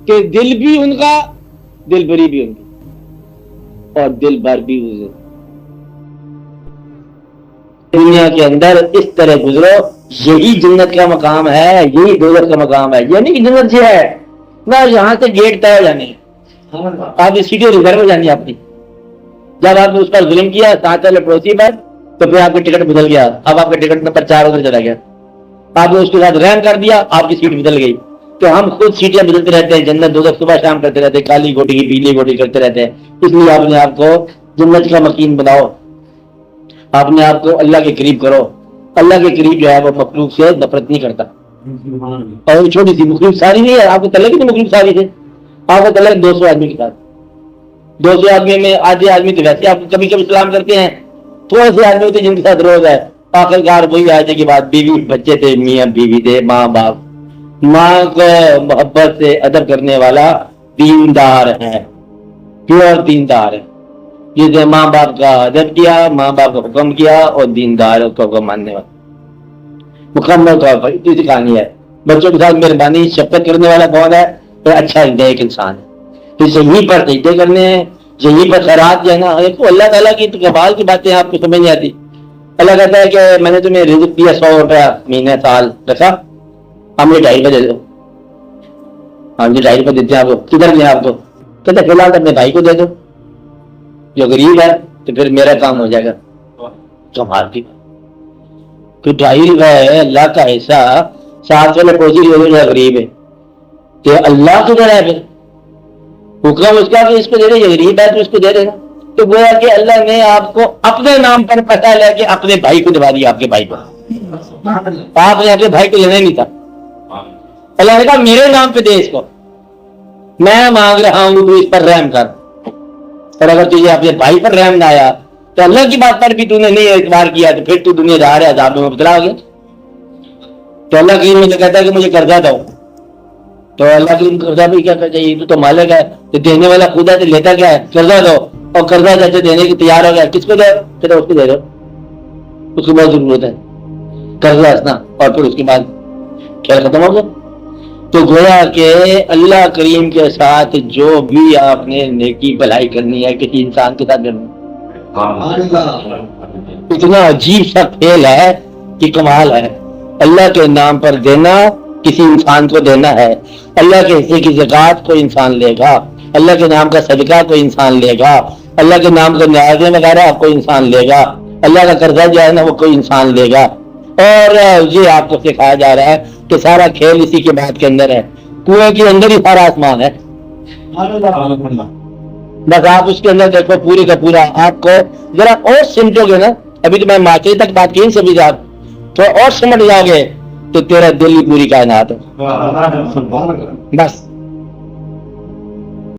کہ دل بھی ان کا، دل بری بھی ان کی، اور دل بر بھی گزرو. دنیا کے اندر اس طرح گزرو، یہی جنت کا مقام ہے، یہی دوزخ کا مقام ہے. یعنی کہ جنت سے ہے نہ یہاں سے گیٹ طے ہو جانے ہیں، آپ کی سیٹیں ریزرو ہو جانی ہے اپنی. جب آپ نے اس پر ظلم کیا ساتھ والے پڑوسی پر، تو پھر آپ کی ٹکٹ بدل گیا، اب آپ کا ٹکٹ نمبر 4 ادھر چلا گیا. آپ نے اس کے ساتھ رحم کر دیا، آپ کی سیٹ بدل گئی. تو ہم خود سیٹیں بدلتے رہتے ہیں، جنت دوزخ صبح شام کرتے رہتے ہیں، کالی گوٹی کی پیلی گوٹی کرتے رہتے ہیں. اس لیے اپنے آپ کو جنت کا مکین بناؤ، اپنے آپ کو اللہ کے قریب کرو. اللہ کے قریب جو ہے وہ مخلوق سے نفرت نہیں کرتا. اور وہ چھوٹی سی مخلوق ساری نہیں ہے، آپ کو تعلق ہی نہیں مخلوق ساری سے، آپ کا تعلق 200 آدمی کے ساتھ. 200 آدمی میں آدھے آدمی تو ویسے آپ کبھی کبھی سلام کرتے ہیں، تھوڑے سے آدمی ہوتے ہیں جن کے ساتھ روز ہے. آخرکار وہی آئے کہ بعد بیوی بچے تھے، میاں بیوی تھے، ماں باپ. ماں کو محبت سے ادب کرنے والا دیندار ہے، پیور دیندار ہے. جس نے ماں باپ کا ادب کیا، ماں باپ کا حکم کیا، اور دیندار اس کا حکم ماننے والا مکمل طور پر. اسی کہانی ہے. بچوں کے ساتھ مہربانی شفقت کرنے والا کون ہے؟ تو اچھا نیک انسان ہے. تو یہیں پر سجدے کرنے ہیں، یہیں پر خیرات جو ہے نا. دیکھو اللہ تعالیٰ کی کمال کی باتیں آپ کو سمجھ نہیں آتی. اللہ کہتا ہے کہ میں نے تمہیں رزق دیا 100 روپیہ مہینے سال رکھا، ہم یہ 2.5 روپے دے دو. ہم یہ 2.5 روپے دیتے ہیں آپ کو، کدھر دیں آپ کو؟ کہتے فی الحال اپنے بھائی کو دے دو جو غریب ہے، تو پھر میرا کام ہو جائے گا. کمال کی تو 2.5 روپے ہے اللہ کا حصہ، 7 والے پوچھی جو غریب ہے، کہ اللہ کدھر ہے؟ پھر حکم اس کا کہ اس کو دے دے، یہ غریب ہے تو اس کو دے دے گا. تو گویا کہ اللہ نے آپ کو اپنے نام پر پیسہ لے کے اپنے بھائی کو دبا دیا. آپ کے بھائی کو آپ نے اپنے بھائی کو لینا ہی نہیں تھا. اللہ نے کہا میرے نام پہ دے اس کو، میں مانگ رہا ہوں تو اس پر رحم کر. اور اگر تجھے اپنے بھائی پر رحم نہ آیا تو اللہ کی بات پر بھی تو نے نہیں اعتبار کیا، تو پھر تو دنیا دار ہے، عذاب میں مبتلا ہو گیا. تو اللہ کی مجھے کہتا ہے کہ مجھے قرضہ دو، تو اللہ کے قرضہ بھی کیا چاہیے؟ تو مالک ہے، تو دینے والا خود ہے، تو لیتا کیا ہے؟ قرضہ دو. اور قرضہ جیسے دینے کی تیار ہو گیا، کس کو دے؟ پھر اس کو دے دو، اس کو بہت ضرورت ہے قرضہ ہنسنا. اور پھر اس کے بعد کھیل ختم ہو گیا. تو گویا کہ اللہ کریم کے ساتھ جو بھی آپ نے نیکی بھلائی کرنی ہے کسی انسان کے ساتھ کرنی ہے، اتنا عجیب سا کھیل ہے کہ کمال ہے. اللہ کے نام پر دینا، کسی انسان کو دینا ہے. اللہ کے حصے کی زکوٰۃ کوئی انسان لے گا، اللہ کے نام کا صدقہ کوئی انسان لے گا، اللہ کے نام کا نیازیں وغیرہ کوئی انسان لے گا، اللہ کا قرضہ جو ہے نا وہ کوئی انسان لے گا. اور یہ آپ کو سکھایا جا رہا ہے کہ سارا کھیل اسی کے بعد کے اندر ہے. کنویں کے اندر ہی سارا آسمان ہے، بس آپ اس کے اندر دیکھو پورے کا پورا. آپ کو ذرا اور سمٹو گے نا، ابھی تو میں معاشرے تک بات کی سبھی آپ تو اور سمجھ جاؤ گے تو تیرا دل ہی پوری کائنات ہے. بس